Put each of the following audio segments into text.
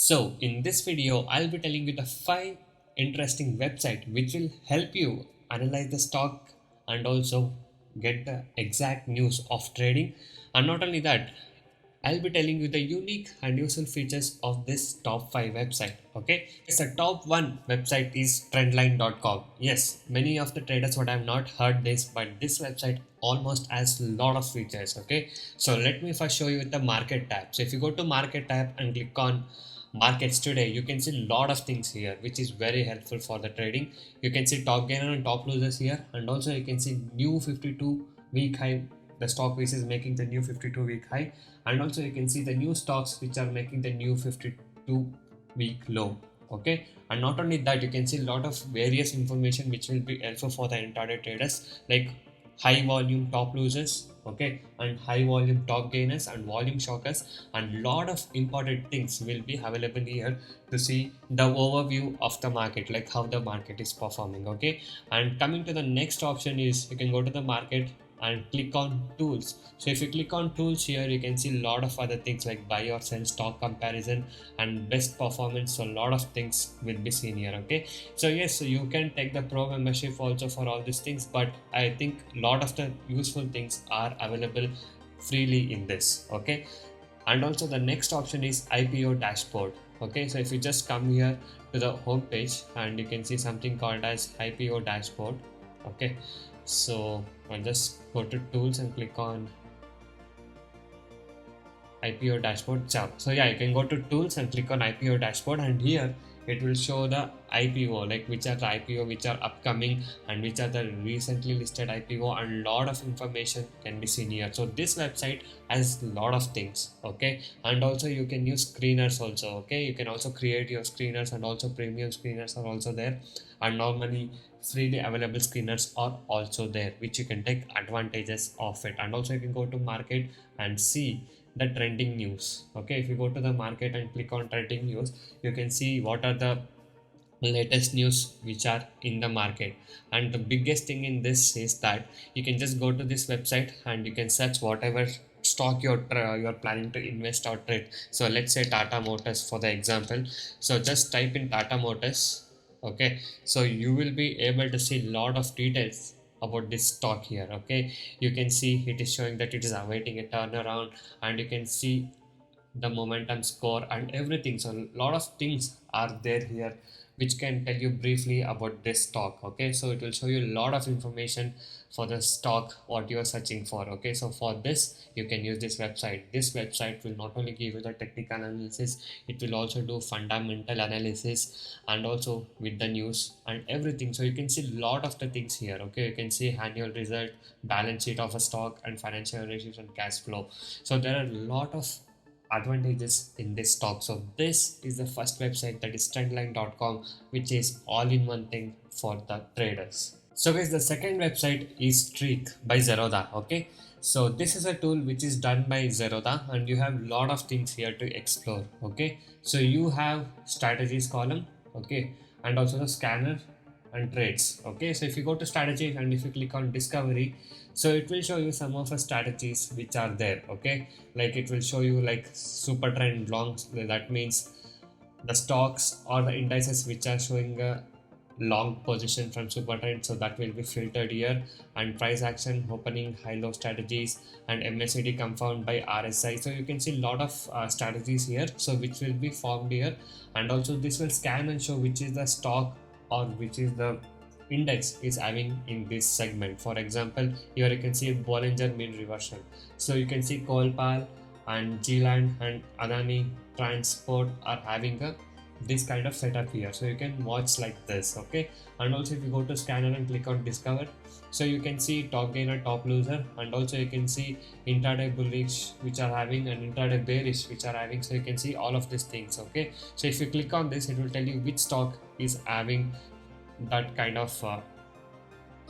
So in this video, I'll be telling you the 5 interesting website which will help you analyze the stock and also get the exact news of trading. And not only that, I'll be telling you the unique and useful features of this top 5 website. Okay, yes, the top one website is Trendline.com. Yes, many of the traders would have not heard this, but this website almost has a lot of features. Okay, so let me first show you the market tab. So if you go to market tab and click on markets today, you can see a lot of things here which is very helpful for the trading. You can see top gainer and top losers here, and also you can see new 52 week high. The stock which is making the new 52-week high, and also you can see the new stocks which are making the new 52-week low. Okay, and not only that, you can see a lot of various information which will be helpful for the intraday traders, like high volume top losers, okay, and high volume top gainers and volume shockers, and lot of important things will be available here to see the overview of the market, like how the market is performing. Okay, and coming to the next option is you can go to the market and click on tools. So if you click on tools here, you can see a lot of other things like buy or sell, stock comparison, and best performance. So a lot of things will be seen here. Okay, so yes, so you can take the pro membership also for all these things, but I think a lot of the useful things are available freely in this. Okay, and also the next option is IPO dashboard. Okay, so if you just come here to the home page, and you can see something called as IPO dashboard. Okay, so I'll just go to tools and click on IPO dashboard. So yeah, you can go to tools and click on IPO dashboard, and here it will show the IPO, like which are the IPO which are upcoming and which are the recently listed IPO, and lot of information can be seen here. So this website has a lot of things. Okay, and also you can use screeners also. Okay, you can also create your screeners, and also premium screeners are also there, and normally freely available screeners are also there which you can take advantages of it. And also you can go to market and see the trending news. Okay, if you go to the market and click on trending news, you can see what are the latest news which are in the market. And the biggest thing in this is that you can just go to this website and you can search whatever stock you're planning to invest or trade. So let's say Tata Motors for the example. So just type in Tata Motors. Okay, so you will be able to see a lot of details about this stock here. Okay, you can see it is showing that it is awaiting a turnaround, and you can see the momentum score and everything. So a lot of things are there here which can tell you briefly about this stock. Okay, so it will show you a lot of information for the stock what you are searching for. Okay, so for this you can use this website. This website will not only give you the technical analysis, it will also do fundamental analysis, and also with the news and everything. So you can see a lot of the things here. Okay, you can see annual result, balance sheet of a stock, and financial ratios and cash flow. So there are a lot of advantages in this stock. So this is the first website, that is trendline.com, which is all in one thing for the traders. So guys, the second website is Streak by Zerodha. Okay, so this is a tool which is done by Zerodha, and you have lot of things here to explore. Okay, so you have strategies column. Okay, and also the scanner and trades. Okay, so if you go to strategy and if you click on discovery, so it will show you some of the strategies which are there. Okay, like it will show you like super trend longs. That means the stocks or the indices which are showing a long position from super trend, so that will be filtered here. And price action, opening, high low strategies, and MACD confound by RSI. So you can see a lot of strategies here, so which will be formed here. And also this will scan and show which is the stock or which is the index is having in this segment. For example, here you can see Bollinger mean reversion. So you can see Colpal and G-Land and Adani Transport are having a this kind of setup here, so you can watch like this. Okay, and also if you go to scanner and click on discover, so you can see top gainer, top loser, and also you can see intraday bullish which are having, and intraday bearish which are having. So you can see all of these things. Okay, so if you click on this, it will tell you which stock is having that kind of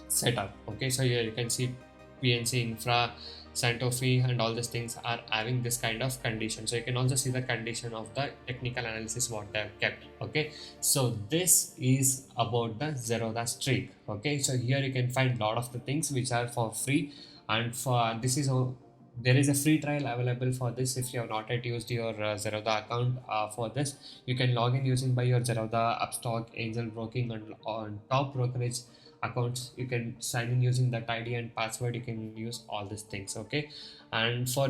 setup. Okay, so here you can see PNC Infra, Santofi, and all these things are having this kind of condition. So you can also see the condition of the technical analysis what they have kept. Okay, so this is about the Zerodha Streak. Okay, so here you can find a lot of the things which are for free, and for this is there is a free trial available for this. If you have not yet used your Zerodha account for this, you can log in using by your Zerodha, Upstock, Angel Broking, and on top brokerage accounts. You can sign in using that ID and password. You can use all these things. Okay, and for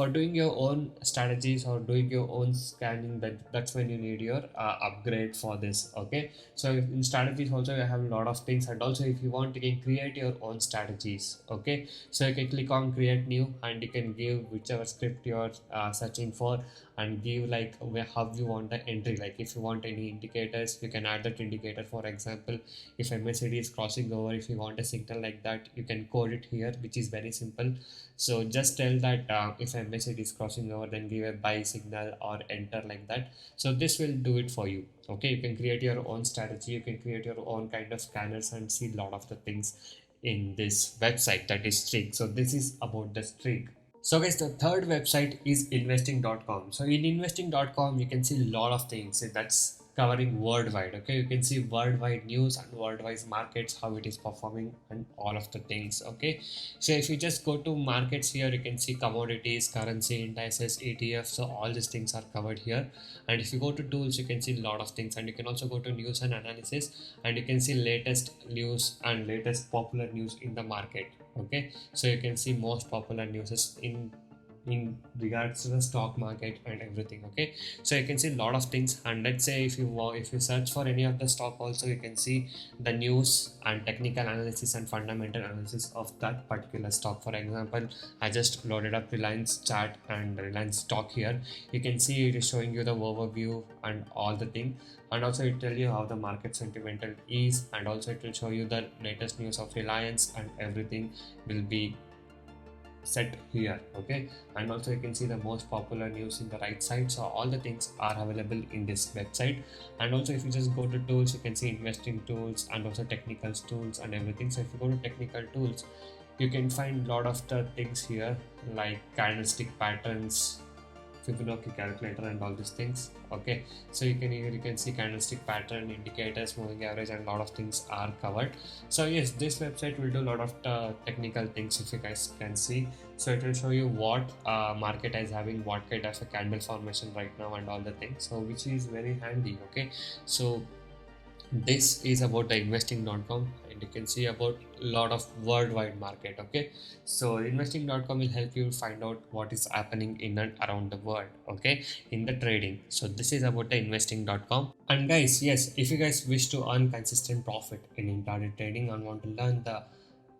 doing your own strategies or doing your own scanning, that's when you need your upgrade for this. Okay, so in strategies also you have a lot of things, and also if you want, you can create your own strategies. Okay, so you can click on create new, and you can give whichever script you're searching for, and give like how you want the entry. Like if you want any indicators, you can add that indicator. For example, if MACD is crossing over, if you want a signal like that, you can code it here, which is very simple. So just tell that if MACD is crossing over, then give a buy signal or enter like that. So this will do it for you. Okay, you can create your own strategy, you can create your own kind of scanners and see a lot of the things in this website, that is streak. So this is about the streak. So guys, the third website is investing.com. So in investing.com, you can see a lot of things that's covering worldwide. Okay, you can see worldwide news and worldwide markets, how it is performing and all of the things. Okay, so if you just go to markets here, you can see commodities, currency, indices, ETFs. So all these things are covered here. And if you go to tools, you can see a lot of things, and you can also go to news and analysis, and you can see latest news and latest popular news in the market. Okay, so you can see most popular news in regards to the stock market and everything. Okay, so you can see a lot of things, and let's say if you search for any of the stock also, you can see the news and technical analysis and fundamental analysis of that particular stock. For example, I just loaded up Reliance chart and Reliance stock here. You can see it is showing you the overview and all the thing, and also it tell you how the market sentimental is, and also it will show you the latest news of Reliance, and everything will be set here. Okay, and also you can see the most popular news in the right side. So all the things are available in this website. And also if you just go to tools, you can see investing tools and also technical tools and everything. So if you go to technical tools, you can find a lot of the things here, like candlestick patterns, Fibonacci calculator, and all these things. Okay, so you can see candlestick pattern, indicators, moving average, and a lot of things are covered. So yes, this website will do a lot of technical things, if you guys can see. So it will show you what market is having what kind of a candle formation right now and all the things, so which is very handy. Okay, so this is about the investing.com, and you can see about a lot of worldwide market. Okay, so investing.com will help you find out what is happening in and around the world, okay, in the trading. So this is about the investing.com. And guys, yes, if you guys wish to earn consistent profit in intraday trading and want to learn the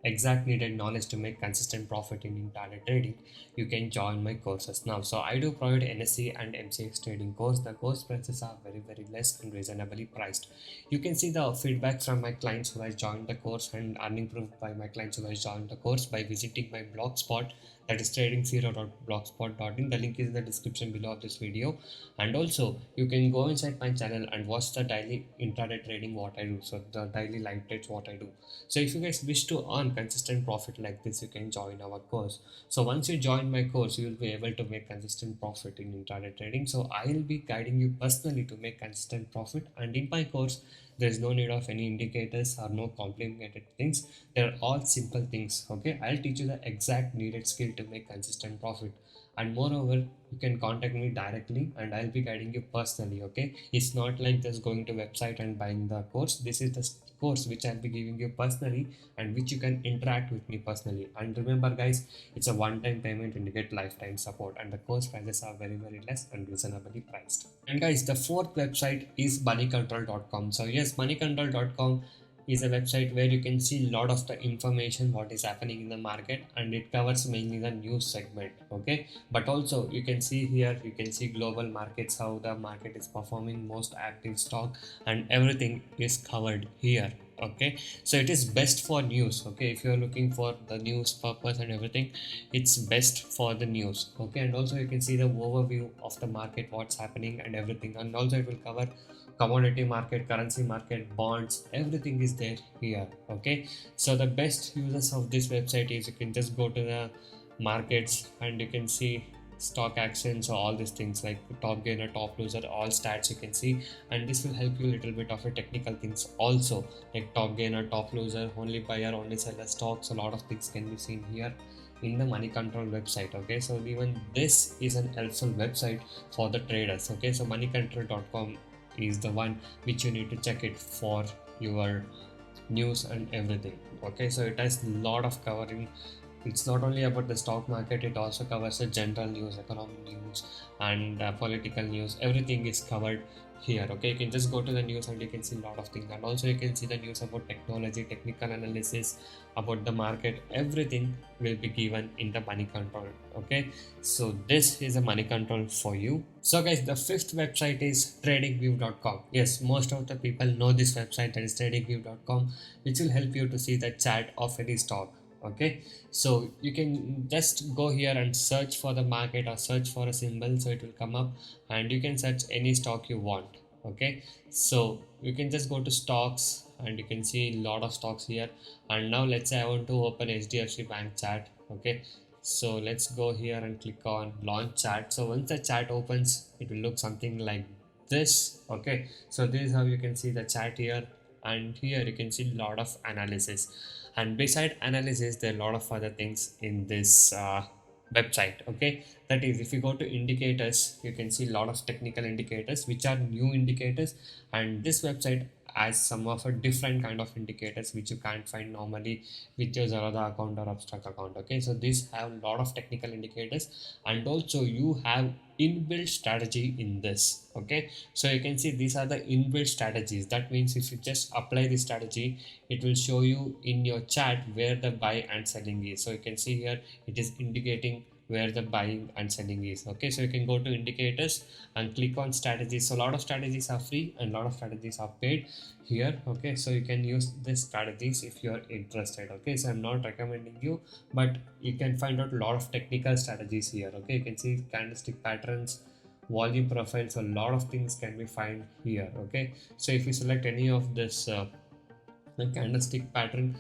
exact needed knowledge to make consistent profit in intraday trading, you can join my courses now. So I do provide NSE and MCX trading course. The course prices are very less and reasonably priced. You can see the feedback from my clients who has joined the course, and earning proof by my clients who has joined the course by visiting my blogspot, that is trading0.blogspot.in. The link is in the description below of this video. And also you can go inside my channel and watch the daily intraday trading what I do, so the daily live trades what I do. So if you guys wish to earn consistent profit like this, you can join our course. So once you join my course, you will be able to make consistent profit in intraday trading. So I will be guiding you personally to make consistent profit, and in my course there is no need of any indicators or no complicated things. They're all simple things. Okay, I'll teach you the exact needed skill to make consistent profit. And moreover, you can contact me directly and I'll be guiding you personally. Okay, it's not like just going to website and buying the course. This is the course which I'll be giving you personally, and which you can interact with me personally. And remember guys, it's a one-time payment and you get lifetime support, and the course prices are very less and reasonably priced. And guys, the fourth website is moneycontrol.com. So yes, moneycontrol.com is a website where you can see a lot of the information what is happening in the market, and it covers mainly the news segment. Okay, but also you can see here, you can see global markets, how the market is performing, most active stock, and everything is covered here. Okay, so it is best for news. Okay, if you're looking for the news purpose and everything, it's best for the news. Okay, and also you can see the overview of the market, what's happening and everything, and also it will cover commodity market, currency market, bonds, everything is there here. Okay, so the best users of this website is you can just go to the markets and you can see stock actions or all these things like top gainer, top loser, all stats you can see, and this will help you a little bit of a technical things also, like top gainer, top loser, only buyer, only seller stocks. A lot of things can be seen here. in the Moneycontrol website. Okay, so even this is an helpful website for the traders. Okay, so moneycontrol.com is the one which you need to check it for your news and everything. Okay, so it has a lot of covering. It's not only about the stock market, it also covers the general news, economic news, and political news. Everything is covered here. Okay, you can just go to the news and you can see a lot of things, and also you can see the news about technology, technical analysis about the market. Everything will be given in the Moneycontrol. Okay, so this is a Moneycontrol for you. So guys, the fifth website is tradingview.com. Yes, most of the people know this website, that is tradingview.com, which will help you to see the chart of any stock. Okay, so you can just go here and search for the market or search for a symbol, so it will come up and you can search any stock you want. Okay, so you can just go to stocks and you can see a lot of stocks here. And now let's say I want to open HDFC Bank chart. Okay, so let's go here and click on launch chart. So once the chart opens, it will look something like this. Okay, so this is how you can see the chart here, and here you can see a lot of analysis. And beside analysis, there are a lot of other things in this website. Okay, that is, if you go to indicators, you can see a lot of technical indicators which are new indicators, and this website has some of a different kind of indicators which you can't find normally with your Zerodha account or Upstock account. Okay, so these have a lot of technical indicators, and also you have inbuilt strategy in this. Okay, so you can see these are the inbuilt strategies. That means if you just apply this strategy, it will show you in your chart where the buy and selling is. So you can see here it is indicating where the buying and selling is. Okay, so you can go to indicators and click on strategies. So a lot of strategies are free and a lot of strategies are paid here. Okay, so you can use these strategies if you are interested. Okay, so I'm not recommending you, but you can find out a lot of technical strategies here. Okay, you can see candlestick patterns, volume profiles, a lot of things can be found here. Okay, so if you select any of this the candlestick pattern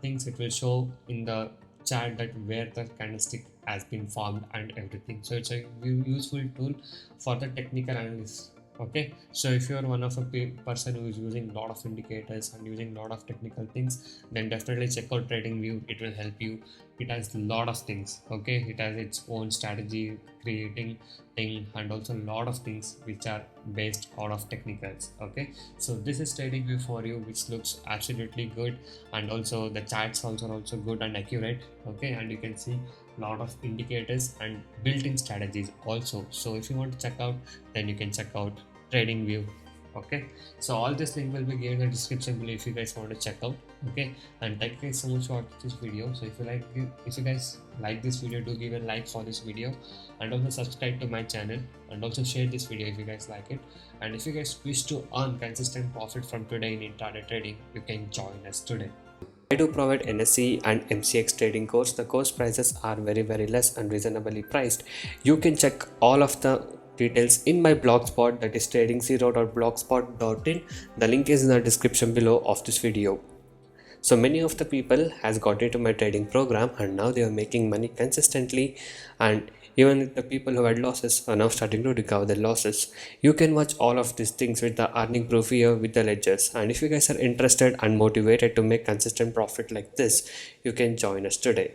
things, it will show in the chart that where the candlestick has been formed and everything. So it's a useful tool for the technical analysis. Okay, so if you're one of a person who is using a lot of indicators and using a lot of technical things, then definitely check out TradingView. It will help you. It has a lot of things. Okay, it has its own strategy creating thing, and also a lot of things which are based out of technicals. Okay, so this is TradingView for you, which looks absolutely good, and also the charts also good and accurate. Okay, and you can see a lot of indicators and built-in strategies also. So if you want to check out, then you can check out TradingView. Okay, so all this link will be given in the description below if you guys want to check out. Okay, and thank you guys so much for watching this video. So if you guys like this video, do give a like for this video, and also subscribe to my channel, and also share this video if you guys like it. And if you guys wish to earn consistent profit from today in intraday trading, you can join us today. I do provide NSE and MCX trading course. The course prices are very less and reasonably priced. You can check all of the details in my blogspot, that is trading0.blogspot.in. The link is in the description below of this video. So many of the people has got into my trading program and now they are making money consistently, and even the people who had losses are now starting to recover their losses. You can watch all of these things with the earning proof here with the ledgers. And if you guys are interested and motivated to make consistent profit like this, you can join us today.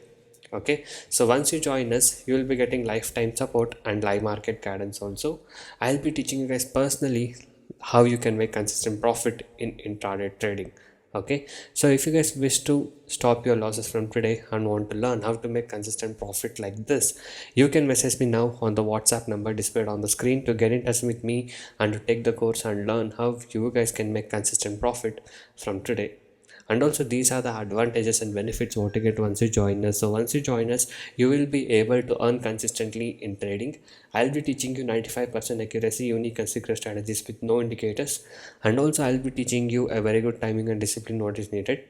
Okay, so once you join us, you will be getting lifetime support and live market guidance also. I'll be teaching you guys personally how you can make consistent profit in intraday trading. Okay, so if you guys wish to stop your losses from today and want to learn how to make consistent profit like this, you can message me now on the WhatsApp number displayed on the screen to get in touch with me and to take the course and learn how you guys can make consistent profit from today. And also these are the advantages and benefits what you get once you join us. So once you join us, you will be able to earn consistently in trading. I'll be teaching you 95% accuracy, unique and secret strategies with no indicators, and also I'll be teaching you a very good timing and discipline what is needed.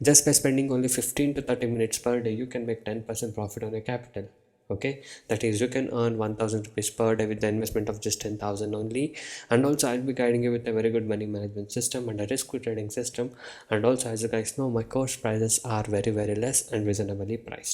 Just by spending only 15 to 30 minutes per day, you can make 10% profit on your capital. Okay, that is, you can earn 1000 rupees per day with the investment of just 10,000 only. And also I'll be guiding you with a very good money management system and a risk trading system. And also, as you guys know, my course prices are very less and reasonably priced.